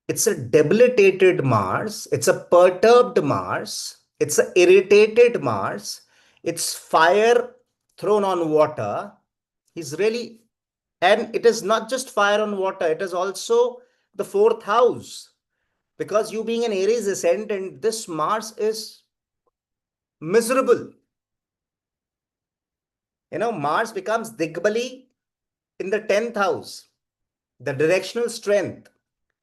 it's a debilitated Mars, it's a perturbed Mars, it's an irritated Mars, it's fire thrown on water. He's really, and it is not just fire on water, it is also the fourth house. Because you being an Aries ascendant, this Mars is miserable. Mars becomes Digbali in the 10th house, the directional strength.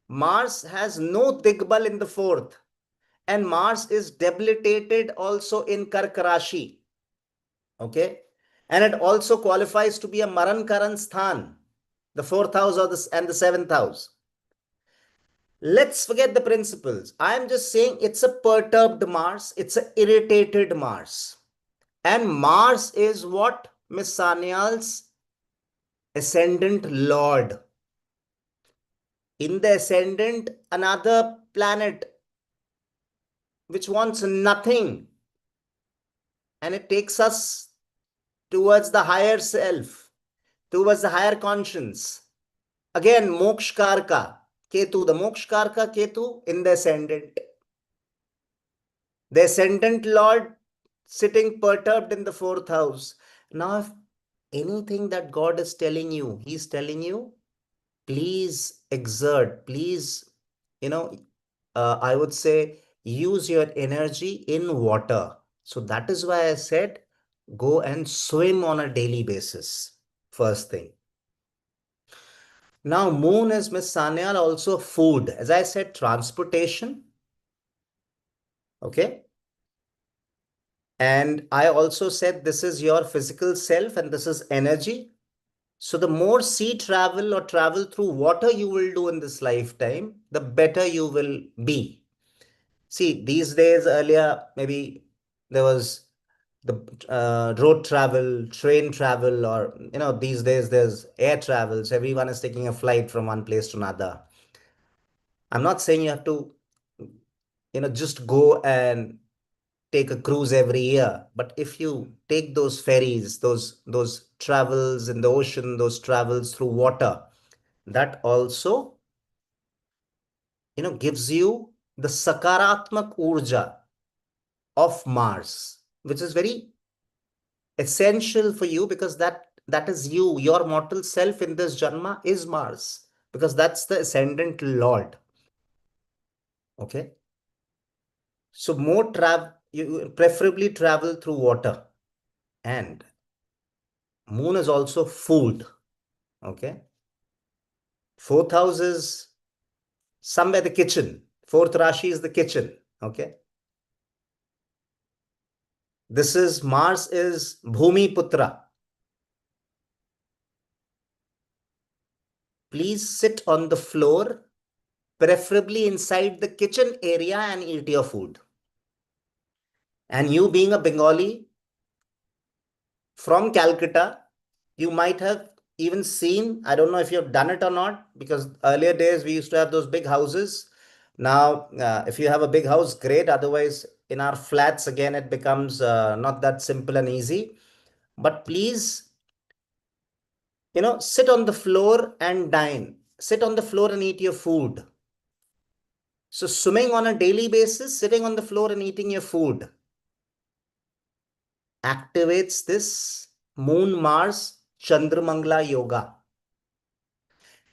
Mars has no Digbal in the 4th, and Mars is debilitated also in Kark Rashi. Okay, and it also qualifies to be a Maran Karan Sthan. the fourth house or and the seventh house. Let's forget the principles. I'm just saying it's a perturbed Mars, it's an irritated Mars. And Mars is what? Miss Sanyal's ascendant lord. In the ascendant, another planet which wants nothing, and it takes us towards the higher self, towards the higher conscience. Again, Mokshkarka, Ketu, the Mokshkarka Ketu in the ascendant. The ascendant Lord sitting perturbed in the fourth house. Now, if anything that God is telling you, He's telling you, please exert, please, I would say, use your energy in water. So that is why I said, go and swim on a daily basis. First thing. Now, moon is, Miss Sanyal, also food. As I said, transportation. Okay. And I also said this is your physical self and this is energy. So the more sea travel or travel through water you will do in this lifetime, the better you will be. See, these days, earlier, maybe there was the road travel, train travel, or, these days there's air travels. Everyone is taking a flight from one place to another. I'm not saying you have to, just go and take a cruise every year. But if you take those ferries, those travels in the ocean, those travels through water, that also, gives you the Sakaratmak Urja of Mars, which is very essential for you because that is you. Your mortal self in this Janma is Mars because that's the ascendant Lord. Okay. So more travel, you preferably travel through water. And moon is also food. Okay. Fourth house is somewhere the kitchen. Fourth Rashi is the kitchen. Okay. This is Mars is Bhumi Putra. Please sit on the floor, preferably inside the kitchen area, and eat your food. And you being a Bengali from Calcutta, you might have even seen, I don't know if you've done it or not, because earlier days we used to have those big houses. Now, if you have a big house, great. Otherwise, in our flats, again, it becomes not that simple and easy. But please, sit on the floor and dine. Sit on the floor and eat your food. So, swimming on a daily basis, sitting on the floor and eating your food activates this Moon Mars Chandramangala Yoga,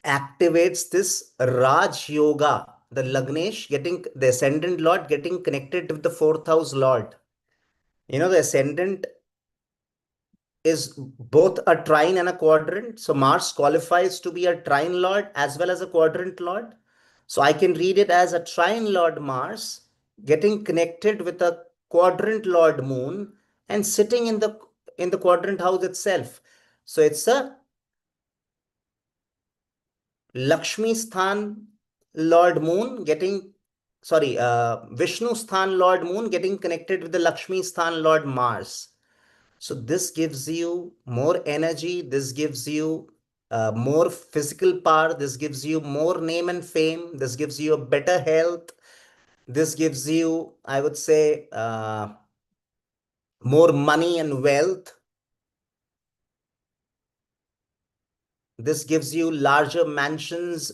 activates this Raj Yoga, the Lagnesh getting the ascendant Lord getting connected with the fourth house Lord. The ascendant is both a trine and a quadrant. So Mars qualifies to be a trine Lord as well as a quadrant Lord. So I can read it as a trine Lord Mars getting connected with a quadrant Lord Moon and sitting in the quadrant house itself. So it's a Lakshmi Sthan Lord Moon Vishnu Sthan Lord Moon getting connected with the Lakshmi Sthan Lord Mars. So this gives you more energy. This gives you more physical power. This gives you more name and fame. This gives you a better health. This gives you, I would say, more money and wealth. This gives you larger mansions,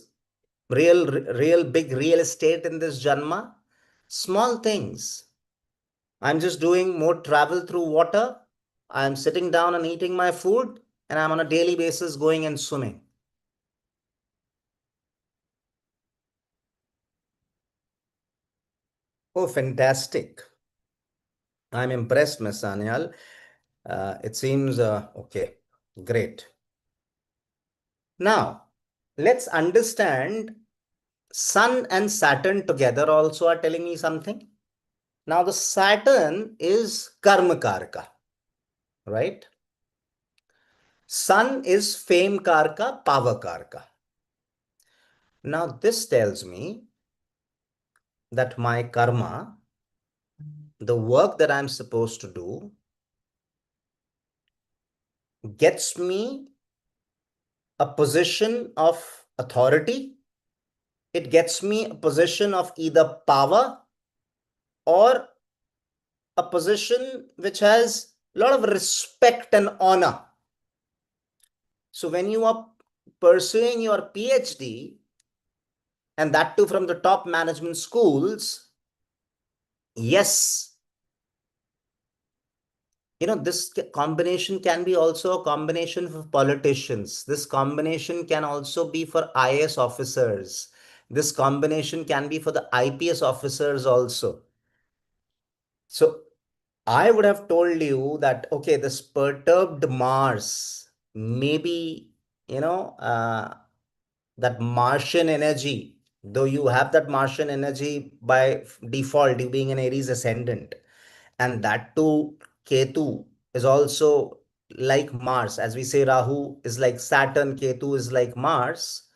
real big real estate in this Janma. Small things. I'm just doing more travel through water. I'm sitting down and eating my food, and I'm on a daily basis going and swimming. Oh, fantastic. I'm impressed, Ms. Sanyal. It seems okay. Great. Now, let's understand Sun and Saturn together also are telling me something. Now, the Saturn is Karma Karka, right? Sun is fame karka, power karka. Now, this tells me that my karma, the work that I'm supposed to do, gets me a position of authority. It gets me a position of either power or a position which has a lot of respect and honor. So when you are pursuing your PhD, and that too from the top management schools, yes, this combination can be also a combination for politicians. This combination can also be for IAS officers. This combination can be for the IPS officers also. So I would have told you that, okay, this perturbed Mars, maybe, you know, uh, that Martian energy, though you have that Martian energy by default, you being an Aries ascendant, and that too, Ketu is also like Mars. As we say, Rahu is like Saturn, Ketu is like Mars.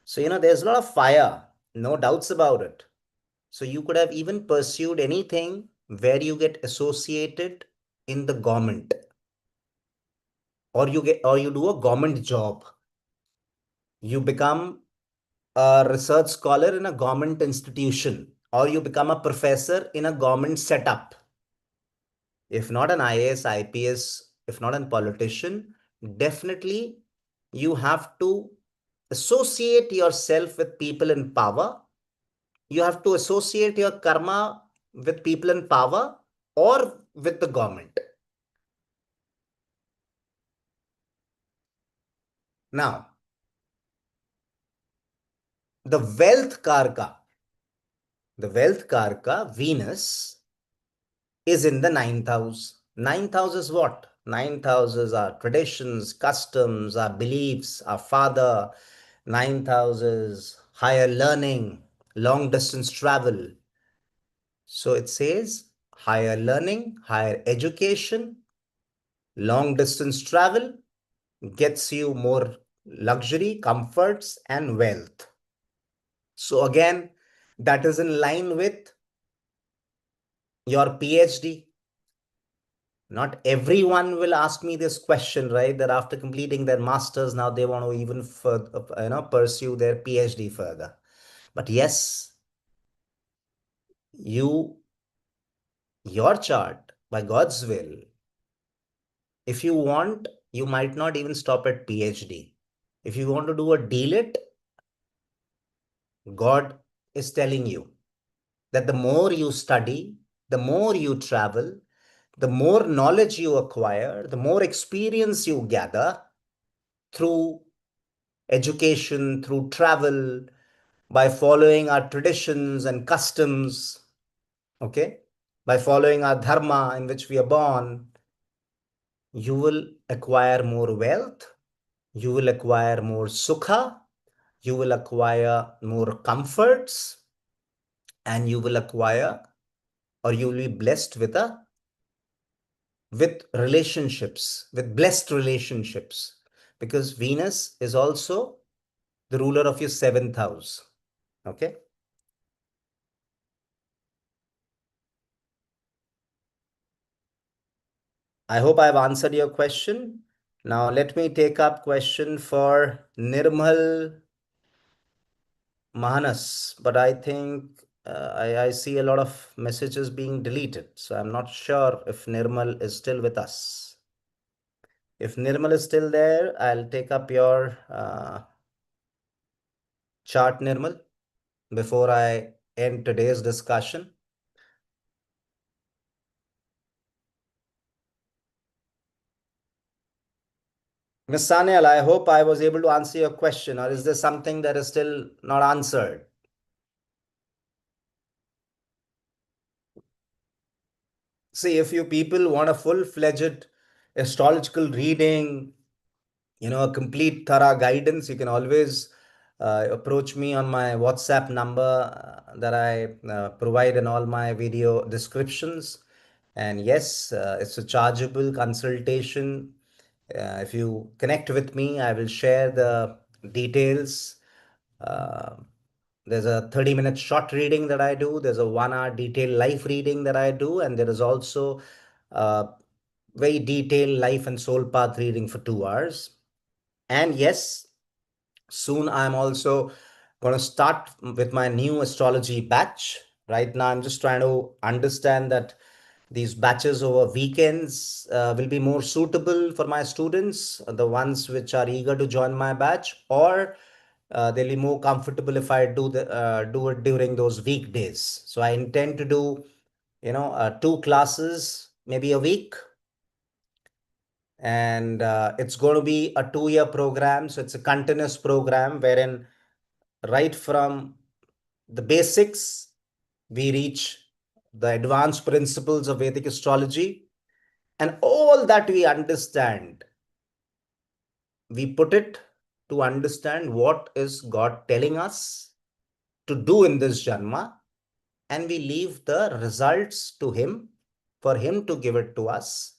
So, there's a lot of fire, no doubts about it. So you could have even pursued anything where you get associated in the government, or you do a government job. You become a research scholar in a government institution, or you become a professor in a government setup. If not an IAS, IPS, if not a politician, definitely you have to associate yourself with people in power. You have to associate your karma with people in power or with the government. Now, the wealth karka, Venus, is in the ninth house. Ninth house is what? Ninth houses are traditions, customs, our beliefs, our father. Ninth houses, higher learning, long distance travel. So it says higher learning, higher education, long distance travel gets you more luxury, comforts, and wealth. So again, that is in line with your PhD. Not everyone will ask me this question, right? That after completing their masters, now they want to even further, pursue their PhD further. But yes, your chart, by God's will, if you want, you might not even stop at PhD. If you want to do a DLit, God is telling you that the more you study, the more you travel, the more knowledge you acquire, the more experience you gather through education, through travel, by following our traditions and customs, okay, by following our dharma in which we are born, you will acquire more wealth, you will acquire more sukha, you will acquire more comforts, and you will acquire, or you will be blessed with relationships, with blessed relationships, because Venus is also the ruler of your seventh house. Okay. I hope I've answered your question. Now let me take up question for Nirmal Mahanas, but I think I see a lot of messages being deleted. So I'm not sure if Nirmal is still with us. If Nirmal is still there, I'll take up your chart, Nirmal, before I end today's discussion. Ms. Sanyal, I hope I was able to answer your question, or is there something that is still not answered? See, if you people want a full-fledged astrological reading, a complete thorough guidance, you can always approach me on my WhatsApp number that I provide in all my video descriptions. And yes, it's a chargeable consultation. If you connect with me, I will share the details. Uh, there's a 30-minute short reading that I do. There's a 1 hour detailed life reading that I do. And there is also very detailed life and soul path reading for 2 hours. And yes, soon I'm also going to start with my new astrology batch. Right now, I'm just trying to understand that these batches over weekends will be more suitable for my students, the ones which are eager to join my batch, or they'll be more comfortable if I do it during those weekdays. So I intend to do, 2 classes maybe a week, and it's going to be a 2-year program. So it's a continuous program wherein right from the basics we reach the advanced principles of Vedic astrology, and all that we understand, we put it to understand what is God telling us to do in this Janma, and we leave the results to Him for Him to give it to us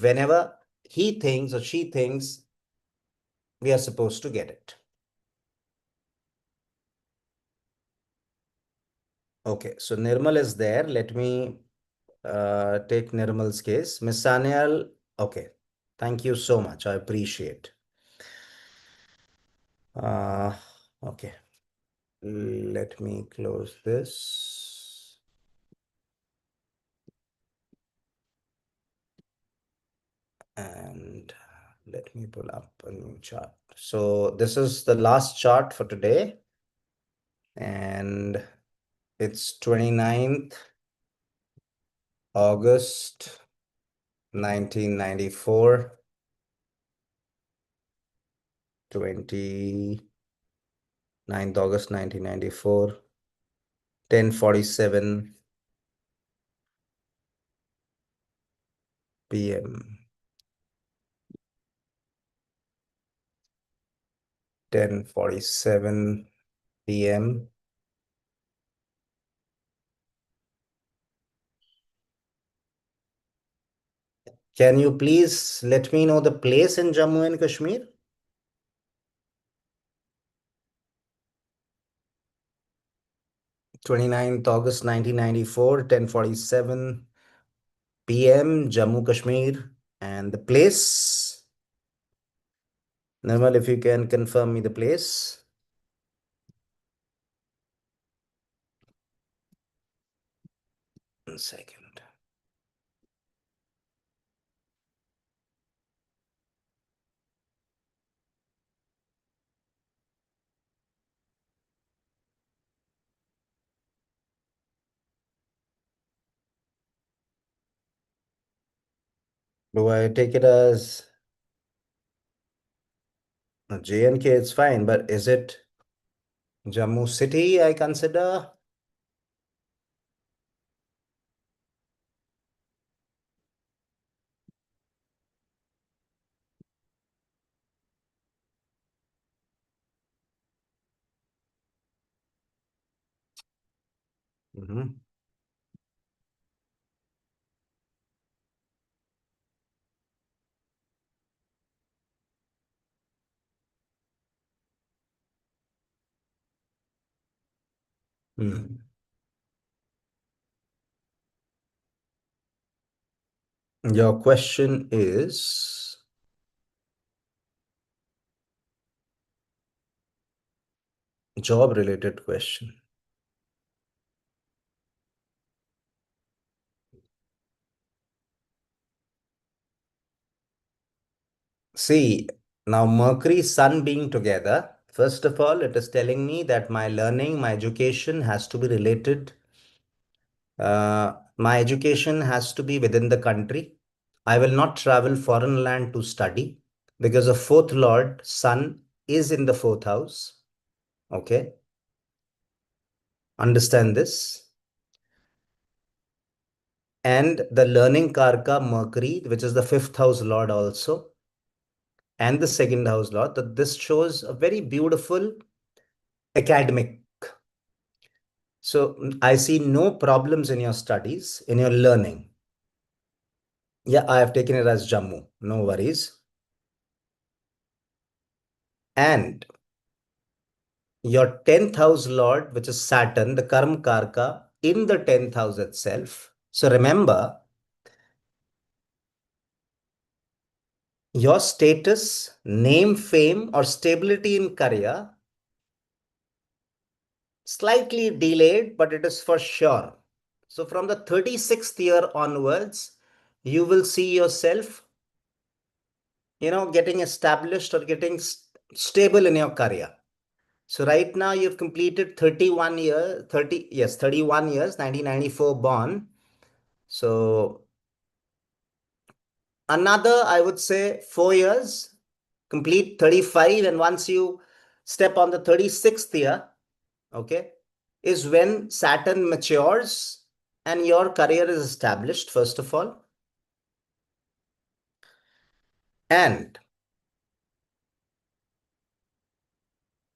whenever He thinks or she thinks we are supposed to get it. Okay, so Nirmal is there. Let me take Nirmal's case. Miss Sanyal, okay. Thank you so much. I appreciate. Uh, okay. Let me close this. And let me pull up a new chart. So this is the last chart for today. And it's 29th August 1994, 29th August 1994, 10:47 p.m. 10:47 p.m. Can you please let me know the place in Jammu and Kashmir? 29th August 1994, 10:47 p.m., Jammu Kashmir. And the place? Nirmal, if you can confirm me the place. One second. Do I take it as JNK? It's fine, but is it Jammu city I consider? Mhm. Hmm. Your question is job related question. See, now Mercury, Sun being together, first of all, it is telling me that my learning, my education has to be related. My education has to be within the country. I will not travel foreign land to study because the fourth lord, Sun, is in the fourth house. Okay, understand this. And the learning Karka, Mercury, which is the fifth house lord also, and the second house lord, that this shows a very beautiful academic. So I see no problems in your studies, in your learning. Yeah, I have taken it as Jammu. No worries. And your 10th house lord, which is Saturn, the Karma Karka, in the 10th house itself. So remember, your status, name, fame, or stability in career slightly delayed, but it is for sure. So from the 36th year onwards, you will see yourself, getting established or getting stable in your career. So right now you've completed 31 years, 30, yes, 31 years, 1994 born. So another, I would say 4 years, complete 35. And once you step on the 36th year, okay, is when Saturn matures and your career is established, first of all. And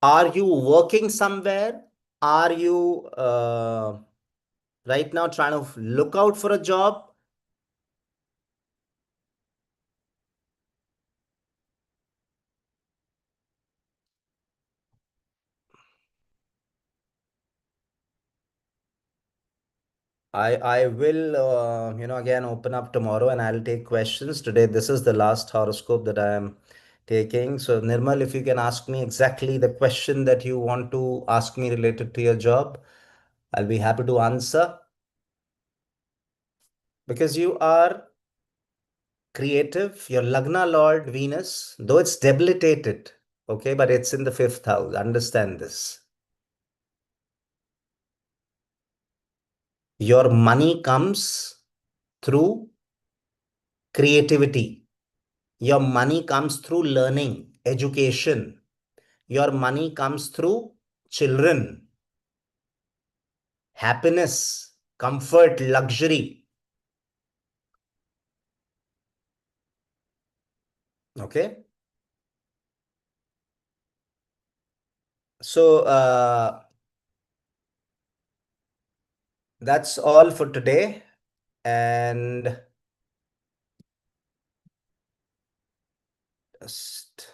are you working somewhere? Are you right now trying to look out for a job? I will again open up tomorrow and I'll take questions. Today this is the last horoscope that I am taking. So Nirmal, if you can ask me exactly the question that you want to ask me related to your job, I'll be happy to answer because you are creative. Your Lagna Lord Venus, though it's debilitated, okay, but it's in the fifth house. Understand this. Your money comes through creativity. Your money comes through learning, education. Your money comes through children, happiness, comfort, luxury. Okay. So that's all for today. And just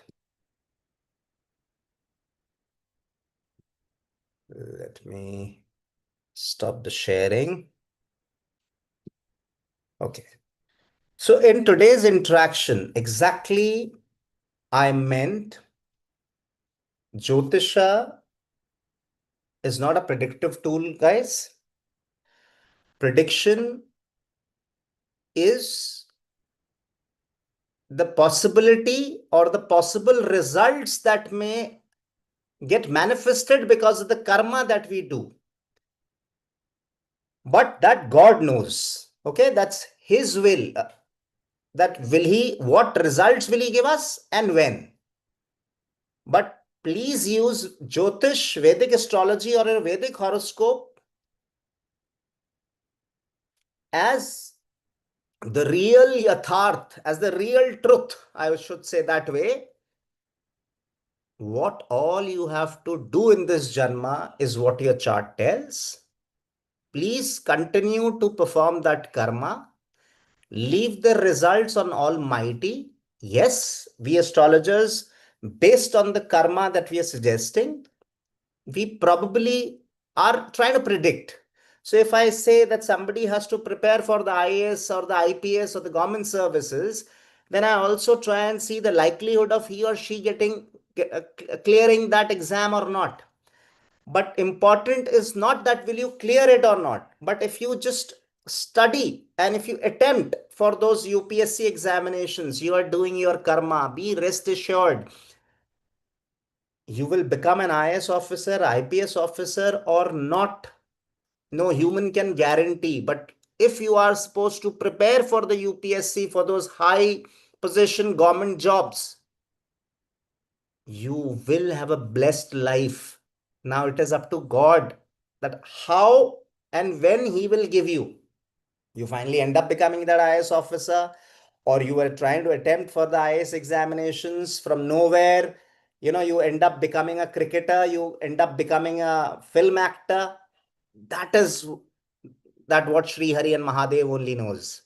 let me stop the sharing. Okay. So in today's interaction, exactly I meant Jyotisha is not a predictive tool, guys. Prediction is the possibility or the possible results that may get manifested because of the karma that we do. But that God knows. Okay, that's His will. That will He, what results will He give us and when? But please use Jyotish, Vedic astrology, or a Vedic horoscope as the real yatharth, as the real truth. I should say that way. What all you have to do in this Janma is what your chart tells. Please continue to perform that karma. Leave the results on Almighty. Yes, we astrologers, based on the karma that we are suggesting, we probably are trying to predict. So if I say that somebody has to prepare for the IAS or the IPS or the government services, then I also try and see the likelihood of he or she getting clearing that exam or not. But important is not that will you clear it or not, but if you just study and if you attempt for those UPSC examinations, you are doing your karma. Be rest assured, you will become an IS officer, IPS officer or not. No human can guarantee. But if you are supposed to prepare for the UPSC for those high position government jobs, you will have a blessed life. Now it is up to God that how and when He will give you. You finally end up becoming that IS officer, or you were trying to attempt for the IS examinations from nowhere. You end up becoming a cricketer, you end up becoming a film actor. That is that what Sri Hari and Mahadev only knows.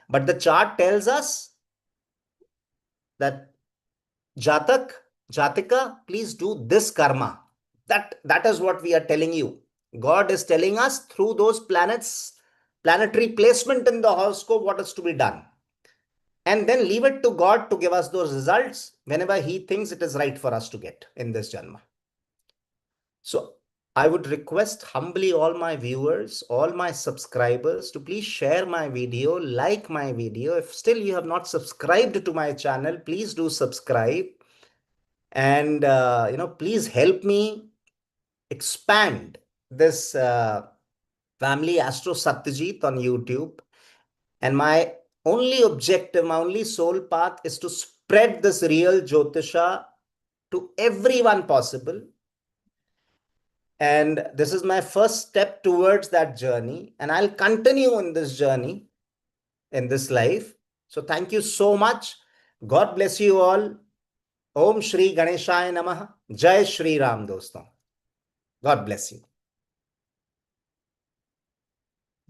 But the chart tells us that Jatak, Jatika, please do this karma. That is what we are telling you. God is telling us through those planets, planetary placement in the horoscope, what is to be done. And then leave it to God to give us those results whenever He thinks it is right for us to get in this Janma. So I would request humbly all my viewers, all my subscribers to please share my video, like my video. If still you have not subscribed to my channel, please do subscribe. And, please help me expand this Family Astro Satyajit on YouTube. And my only objective, my only sole path is to spread this real Jyotisha to everyone possible. And this is my first step towards that journey. And I'll continue in this journey, in this life. So thank you so much. God bless you all. Om Shri Ganeshaya Namaha. Jai Shri Ram, doston. God bless you.